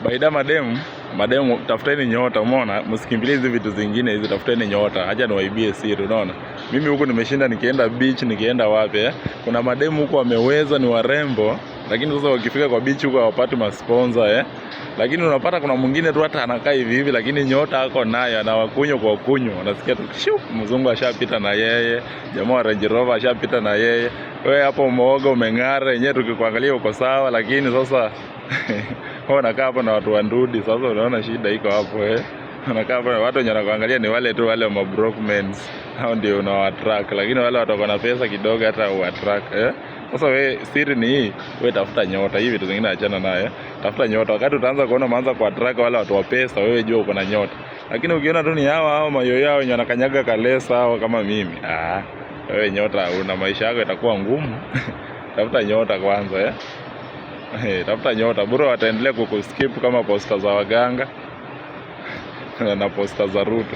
Baida mademu tafuteni nyota, umeona? Msikimbilie hizi vitu zingine hizi, tafuteni nyota. Acha niwaibie siri, unaona? Mimi huko nimeshinda nikienda beach, nikienda wapi kuna mademu huko wameweza, ni warembo, lakini sasa wakifika kwa beach huko hawapati masponsor Lakini unapata kuna mwingine tu hata anakaa hivi hivi, lakini nyota ako nayo, anawakunywa kwa kunywa. Unasikia tu mzungu ashapita na yeye, jamaa wa Range Rover ashapita na yeye. Wewe hapo umeoga umeng'ara, yenyewe tukikuangalia uko sawa, lakini sasa wewe unakaa hapo na watu wandudi. Sasa unaona shida iko hapo unakaa hapo watu wenye wanakuangalia ni wale tu wale ma broke men. Hao ndio unawaattract, lakini wale watu wana pesa kidogo hata uattract Sasa wewe siri ni hii, wewe tafuta nyota. Hivi vitu zingine achana naye. Tafuta nyota. Wakati utaanza kuona maanza kuattract wale watu wa pesa, wewe jua uko na nyota. Lakini ukiona tu ni hao mayoyo yao wenye wanakanyaga kalesa au kama mimi, wewe nyota una maisha yako itakuwa ngumu. Tafuta nyota kwanza tafuta nyota. Bora wataendelea kukuskip kama posta za waganga na posta za Ruto.